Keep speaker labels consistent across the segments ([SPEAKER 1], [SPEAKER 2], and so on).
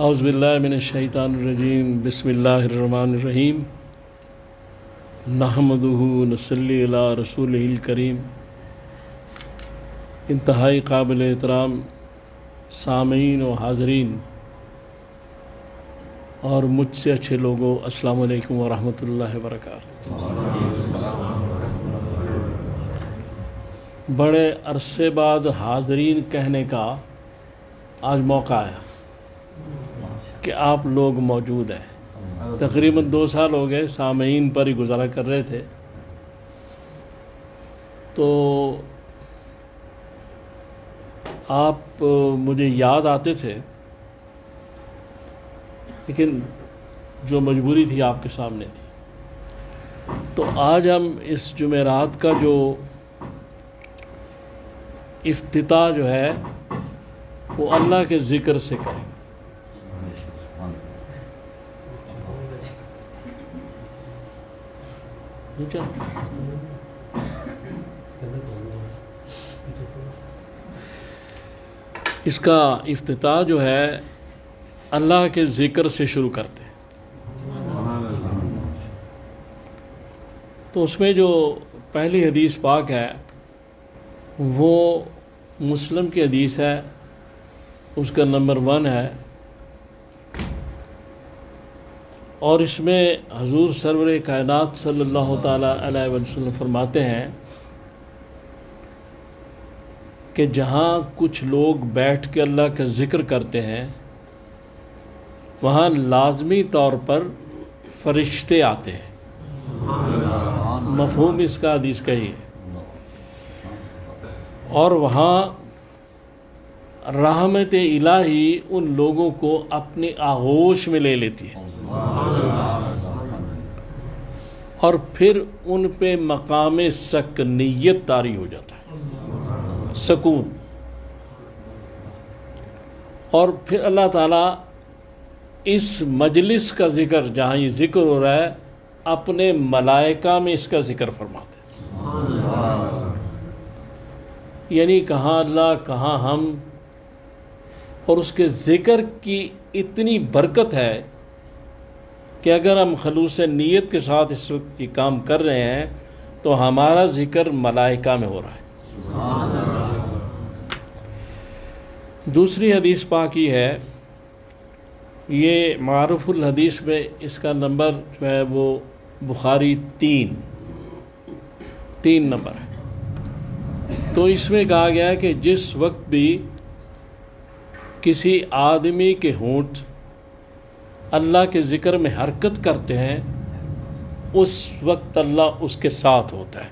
[SPEAKER 1] اعوذ باللہ من الشیطان الرجیم بسم اللہ الرحمن الرحیم نحمدہ نصلی علی رسولہ الکریم۔ انتہائی قابل احترام سامعین و حاضرین اور مجھ سے اچھے لوگوں، السلام علیکم ورحمۃ اللہ وبرکاتہ۔ بڑے عرصے بعد حاضرین کہنے کا آج موقع آیا کہ آپ لوگ موجود ہیں۔ تقریباً 2 سال ہو گئے سامعین پر ہی گزارا کر رہے تھے، تو آپ مجھے یاد آتے تھے، لیکن جو مجبوری تھی آپ کے سامنے تھی۔ تو آج ہم اس جمعرات کا جو افتتاح جو ہے وہ اللہ کے ذکر سے کریں۔ اس کا افتتاح جو ہے اللہ کے ذکر سے شروع کرتے ہیں۔ تو اس میں جو پہلی حدیث پاک ہے وہ مسلم کی حدیث ہے، اس کا نمبر 1 ہے، اور اس میں حضور سرور کائنات صلی اللہ تعالیٰ علیہ وسلم فرماتے ہیں کہ جہاں کچھ لوگ بیٹھ کے اللہ کا ذکر کرتے ہیں وہاں لازمی طور پر فرشتے آتے ہیں۔ مفہوم اس کا حدیث کا ہی ہے، اور وہاں رحمت الہی ان لوگوں کو اپنی آغوش میں لے لیتی ہے، اور پھر ان پہ مقام سکنیت طاری ہو جاتا ہے، سکون۔ اور پھر اللہ تعالیٰ اس مجلس کا ذکر، جہاں یہ ذکر ہو رہا ہے، اپنے ملائکہ میں اس کا ذکر فرماتے ہیں۔ یعنی کہاں اللہ، کہاں ہم، اور اس کے ذکر کی اتنی برکت ہے کہ اگر ہم خلوص نیت کے ساتھ اس وقت یہ کام کر رہے ہیں تو ہمارا ذکر ملائکہ میں ہو رہا ہے۔ دوسری حدیث پاک یہ ہے، یہ معروف الحدیث میں اس کا نمبر جو ہے وہ بخاری 3 نمبر ہے۔ تو اس میں کہا گیا ہے کہ جس وقت بھی کسی آدمی کے ہونٹ اللہ کے ذکر میں حرکت کرتے ہیں اس وقت اللہ اس کے ساتھ ہوتا ہے۔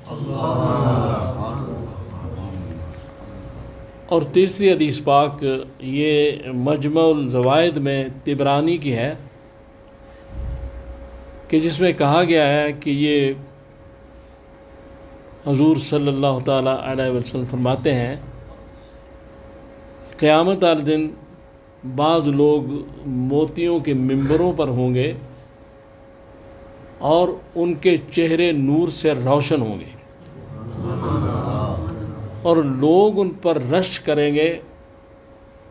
[SPEAKER 1] اور تیسری حدیث پاک یہ مجمع الزوائد میں طبرانی کی ہے کہ جس میں کہا گیا ہے کہ یہ حضور صلی اللہ تعالیٰ علیہ وسلم فرماتے ہیں، قیامت والے دن بعض لوگ موتیوں کے ممبروں پر ہوں گے اور ان کے چہرے نور سے روشن ہوں گے، اور لوگ ان پر رشک کریں گے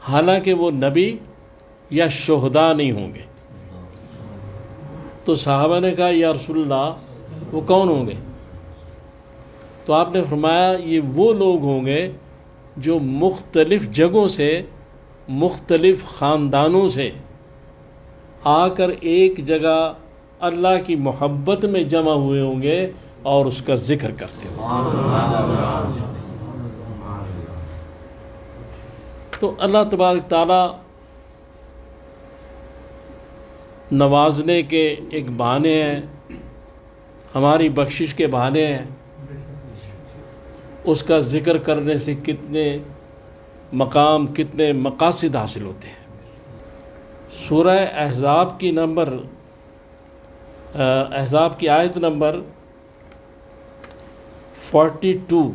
[SPEAKER 1] حالانکہ وہ نبی یا شہداء نہیں ہوں گے۔ تو صحابہ نے کہا یا رسول اللہ وہ کون ہوں گے؟ تو آپ نے فرمایا یہ وہ لوگ ہوں گے جو مختلف جگہوں سے، مختلف خاندانوں سے آ کر ایک جگہ اللہ کی محبت میں جمع ہوئے ہوں گے اور اس کا ذکر کرتے ہیں۔ تو اللہ تبارک تعالیٰ نوازنے کے ایک بہانے ہیں، ہماری بخشش کے بہانے ہیں۔ اس کا ذکر کرنے سے کتنے مقام، کتنے مقاصد حاصل ہوتے ہیں۔ سورہ احزاب کی آیت نمبر 42،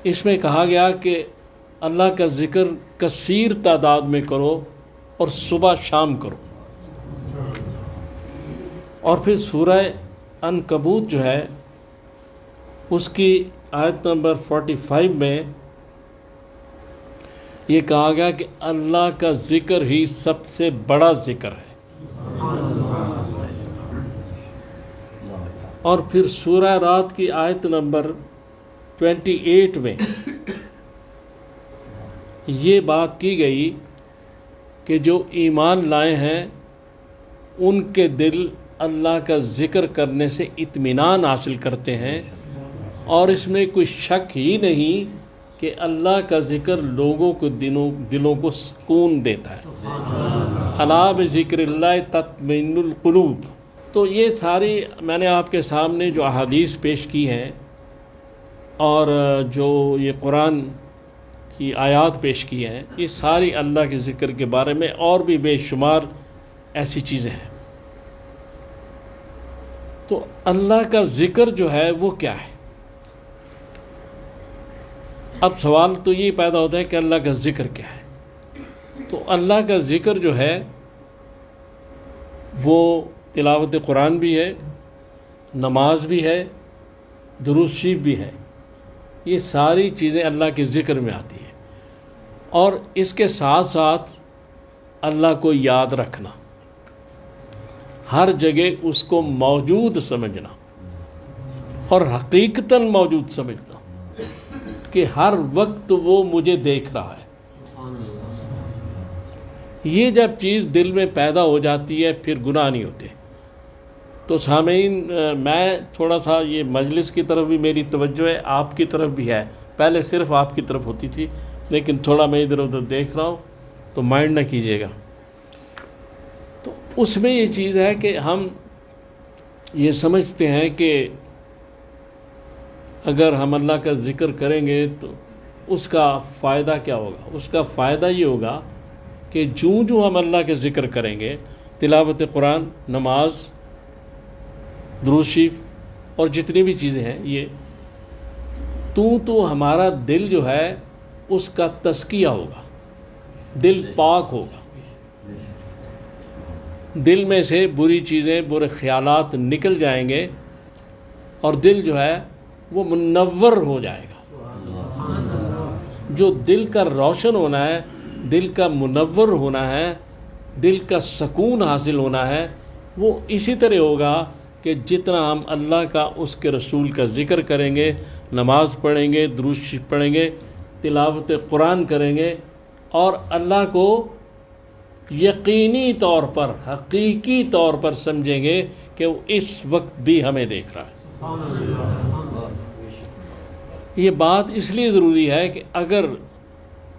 [SPEAKER 1] اس میں کہا گیا کہ اللہ کا ذکر کثیر تعداد میں کرو اور صبح شام کرو۔ اور پھر سورہ عنکبوت جو ہے اس کی آیت نمبر 45 میں یہ کہا گیا کہ اللہ کا ذکر ہی سب سے بڑا ذکر ہے۔ اور پھر سورہ رات کی آیت نمبر 28 میں یہ بات کی گئی کہ جو ایمان لائے ہیں ان کے دل اللہ کا ذکر کرنے سے اطمینان حاصل کرتے ہیں، اور اس میں کوئی شک ہی نہیں کہ اللہ کا ذکر لوگوں کو دلوں کو سکون دیتا ہے۔ الا بذکر اللہ تطمئن القلوب۔ تو یہ ساری میں نے آپ کے سامنے جو احادیث پیش کی ہیں اور جو یہ قرآن کی آیات پیش کی ہیں، یہ ساری اللہ کے ذکر کے بارے میں، اور بھی بے شمار ایسی چیزیں ہیں۔ تو اللہ کا ذکر جو ہے وہ کیا ہے؟ اب سوال تو یہ پیدا ہوتا ہے کہ اللہ کا ذکر کیا ہے؟ تو اللہ کا ذکر جو ہے وہ تلاوت قرآن بھی ہے، نماز بھی ہے، درود شریف بھی ہے۔ یہ ساری چیزیں اللہ کے ذکر میں آتی ہیں، اور اس کے ساتھ ساتھ اللہ کو یاد رکھنا، ہر جگہ اس کو موجود سمجھنا اور حقیقتاً موجود سمجھنا کہ ہر وقت وہ مجھے دیکھ رہا ہے۔ یہ جب چیز دل میں پیدا ہو جاتی ہے پھر گناہ نہیں ہوتے۔ تو سامعین، میں تھوڑا سا یہ مجلس کی طرف بھی میری توجہ ہے، آپ کی طرف بھی ہے۔ پہلے صرف آپ کی طرف ہوتی تھی، لیکن تھوڑا میں ادھر ادھر دیکھ رہا ہوں تو مائنڈ نہ کیجیے گا۔ تو اس میں یہ چیز ہے کہ ہم یہ سمجھتے ہیں کہ اگر ہم اللہ کا ذکر کریں گے تو اس کا فائدہ کیا ہوگا؟ اس کا فائدہ یہ ہوگا کہ جو ہم اللہ کے ذکر کریں گے، تلاوت قرآن، نماز، درود شریف اور جتنی بھی چیزیں ہیں، یہ تو ہمارا دل جو ہے اس کا تزکیہ ہوگا، دل پاک ہوگا، دل میں سے بری چیزیں، برے خیالات نکل جائیں گے، اور دل جو ہے وہ منور ہو جائے گا۔ جو دل کا روشن ہونا ہے، دل کا منور ہونا ہے، دل کا سکون حاصل ہونا ہے، وہ اسی طرح ہوگا کہ جتنا ہم اللہ کا، اس کے رسول کا ذکر کریں گے، نماز پڑھیں گے، درود شریف پڑھیں گے، تلاوت قرآن کریں گے، اور اللہ کو یقینی طور پر، حقیقی طور پر سمجھیں گے کہ وہ اس وقت بھی ہمیں دیکھ رہا ہے۔ یہ بات اس لیے ضروری ہے کہ اگر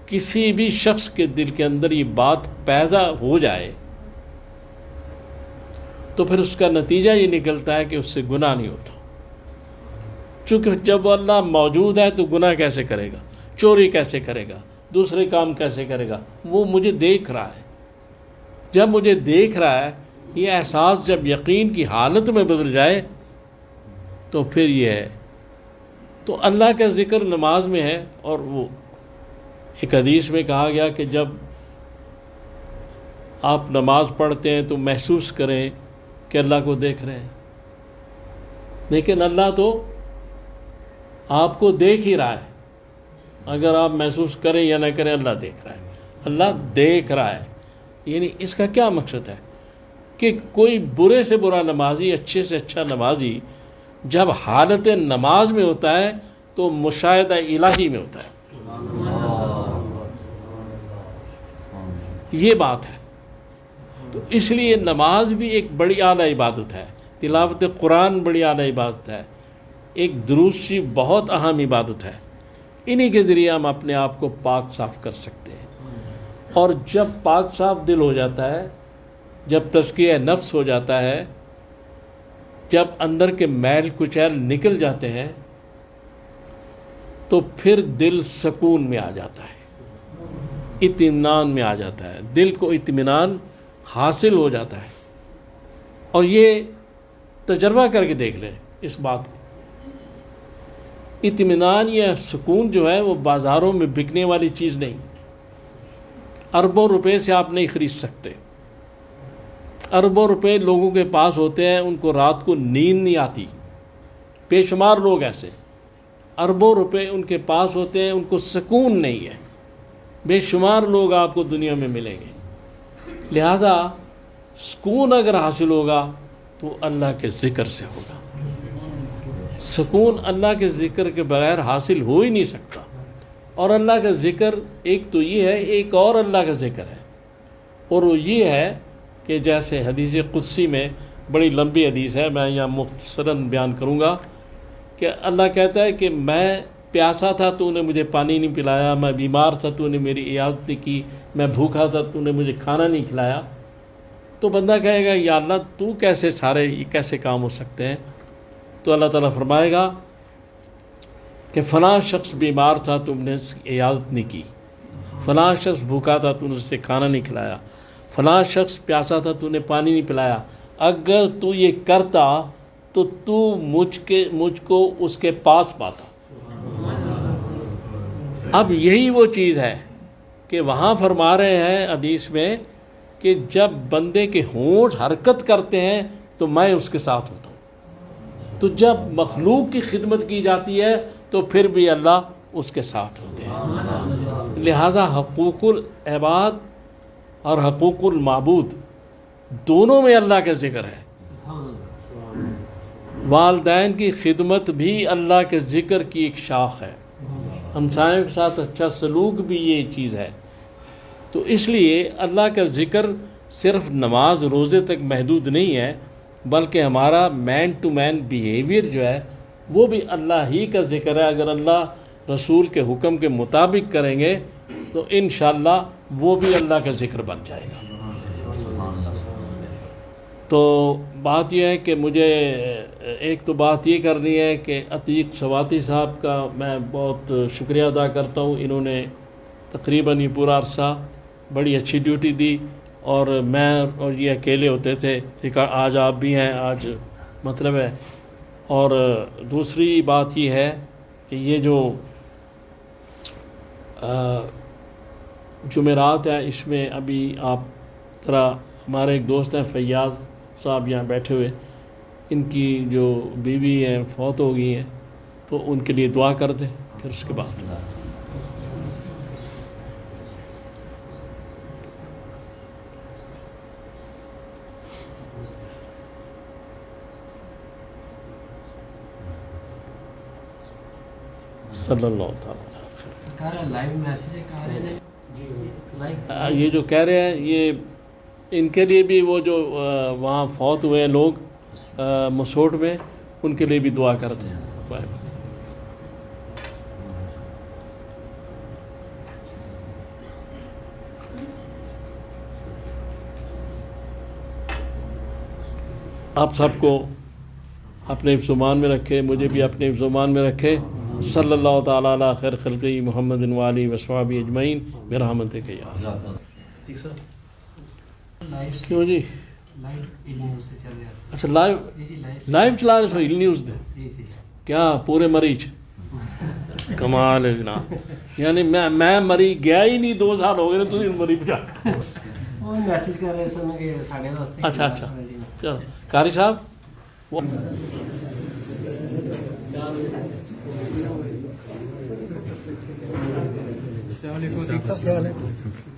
[SPEAKER 1] کسی بھی شخص کے دل کے اندر یہ بات پیدا ہو جائے تو پھر اس کا نتیجہ یہ نکلتا ہے کہ اس سے گناہ نہیں ہوتا، چونکہ جب اللہ موجود ہے تو گناہ کیسے کرے گا، چوری کیسے کرے گا، دوسرے کام کیسے کرے گا؟ وہ مجھے دیکھ رہا ہے۔ جب مجھے دیکھ رہا ہے، یہ احساس جب یقین کی حالت میں بدل جائے تو پھر یہ ہے۔ تو اللہ کا ذکر نماز میں ہے، اور وہ ایک حدیث میں کہا گیا کہ جب آپ نماز پڑھتے ہیں تو محسوس کریں کہ اللہ کو دیکھ رہے ہیں، لیکن اللہ تو آپ کو دیکھ ہی رہا ہے۔ اگر آپ محسوس کریں یا نہ کریں، اللہ دیکھ رہا ہے، اللہ دیکھ رہا ہے۔ یعنی اس کا کیا مقصد ہے کہ کوئی برے سے برا نمازی، اچھے سے اچھا نمازی جب حالت نماز میں ہوتا ہے تو مشاہدہ الہی میں ہوتا ہے۔ یہ بات ہے۔ تو اس لیے نماز بھی ایک بڑی اعلیٰ عبادت ہے، تلاوت قرآن بڑی اعلیٰ عبادت ہے، ایک درود شریف بہت اہم عبادت ہے۔ انہی کے ذریعے ہم اپنے آپ کو پاک صاف کر سکتے ہیں، اور جب پاک صاف دل ہو جاتا ہے، جب تزکیہ نفس ہو جاتا ہے، جب اندر کے میل کچیل نکل جاتے ہیں، تو پھر دل سکون میں آ جاتا ہے، اطمینان میں آ جاتا ہے، دل کو اطمینان حاصل ہو جاتا ہے۔ اور یہ تجربہ کر کے دیکھ لیں اس بات کو۔ اطمینان یا سکون جو ہے وہ بازاروں میں بکنے والی چیز نہیں، اربوں روپے سے آپ نہیں خرید سکتے۔ اربوں روپے لوگوں کے پاس ہوتے ہیں، ان کو رات کو نیند نہیں آتی، بے شمار لوگ ایسے، اربوں روپے ان کے پاس ہوتے ہیں، ان کو سکون نہیں ہے، بے شمار لوگ آپ کو دنیا میں ملیں گے. لہذا سکون اگر حاصل ہوگا تو اللہ کے ذکر سے ہوگا. سکون اللہ کے ذکر کے بغیر حاصل ہو ہی نہیں سکتا. اور اللہ کا ذکر ایک تو یہ ہے، ایک اور اللہ کا ذکر ہے، اور وہ یہ ہے کہ جیسے حدیث قدسی میں، بڑی لمبی حدیث ہے، میں یہاں مختصراً بیان کروں گا، کہ اللہ کہتا ہے کہ میں پیاسا تھا تو نے مجھے پانی نہیں پلایا، میں بیمار تھا تو نے میری عیادت نہیں کی، میں بھوکا تھا تو نے مجھے کھانا نہیں کھلایا. تو بندہ کہے گا یا اللہ تو کیسے یہ کیسے کام ہو سکتے ہیں؟ تو اللہ تعالیٰ فرمائے گا کہ فلاں شخص بیمار تھا تم نے اس کی عیادت نہیں کی، فلاں شخص بھوکا تھا تو نے اسے کھانا نہیں کھلایا، فلاں شخص پیاسا تھا تو نے پانی نہیں پلایا. اگر تو یہ کرتا تو تو مجھ کو اس کے پاس پاتا. اب یہی وہ چیز ہے کہ وہاں فرما رہے ہیں حدیث میں کہ جب بندے کے ہونٹ حرکت کرتے ہیں تو میں اس کے ساتھ ہوتا ہوں. تو جب مخلوق کی خدمت کی جاتی ہے تو پھر بھی اللہ اس کے ساتھ ہوتے ہیں. لہٰذا حقوق العباد اور حقوق المعبود دونوں میں اللہ کا ذکر ہے. والدین کی خدمت بھی اللہ کے ذکر کی ایک شاخ ہے. ہمسایوں کے ساتھ اچھا سلوک بھی یہ چیز ہے. تو اس لیے اللہ کا ذکر صرف نماز روزے تک محدود نہیں ہے، بلکہ ہمارا مین ٹو مین بیہیویئر جو ہے وہ بھی اللہ ہی کا ذکر ہے. اگر اللہ رسول کے حکم کے مطابق کریں گے تو انشاءاللہ وہ بھی اللہ کا ذکر بن جائے گا. تو بات یہ ہے کہ مجھے ایک تو بات یہ کرنی ہے کہ عتیق سواتی صاحب کا میں بہت شکریہ ادا کرتا ہوں. انہوں نے تقریباً یہ پورا عرصہ بڑی اچھی ڈیوٹی دی، اور میں اور یہ اکیلے ہوتے تھے. آج آپ بھی ہیں، آج مطلب ہے. اور دوسری بات یہ ہے کہ یہ جو جمعرات ہے اس میں ابھی آپ ذرا، ہمارے ایک دوست ہیں فیاض صاحب یہاں بیٹھے ہوئے، ان کی جو بیوی ہیں فوت ہو گئی ہیں، تو ان کے لیے دعا کر دیں. پھر اس کے بعد صلی اللہ تعالیٰ. یہ جو کہہ رہے ہیں یہ ان کے لیے بھی، وہ جو وہاں فوت ہوئے ہیں لوگ مسوٹ میں، ان کے لیے بھی دعا کرتے ہیں. آپ سب کو اپنے حفظ و امان میں رکھے، مجھے بھی اپنے حفظ و امان میں رکھے. صلی اللہ تعالیٰ علی خیر خلقی محمد وآلہ وصحبہ اجمعین برحمتک یا اللہ. ٹھیک سر؟ کیوں جی؟ اچھا لائیو چلا رہے سو ہل نیوز دے؟ کیا پورے مریض؟ کمال ہے جناب. یعنی میں مری گیا ہی نہیں، 2 سال ہو گئے تو مری پہ. اچھا اچھا چلو قاری صاحب. السلام علیکم.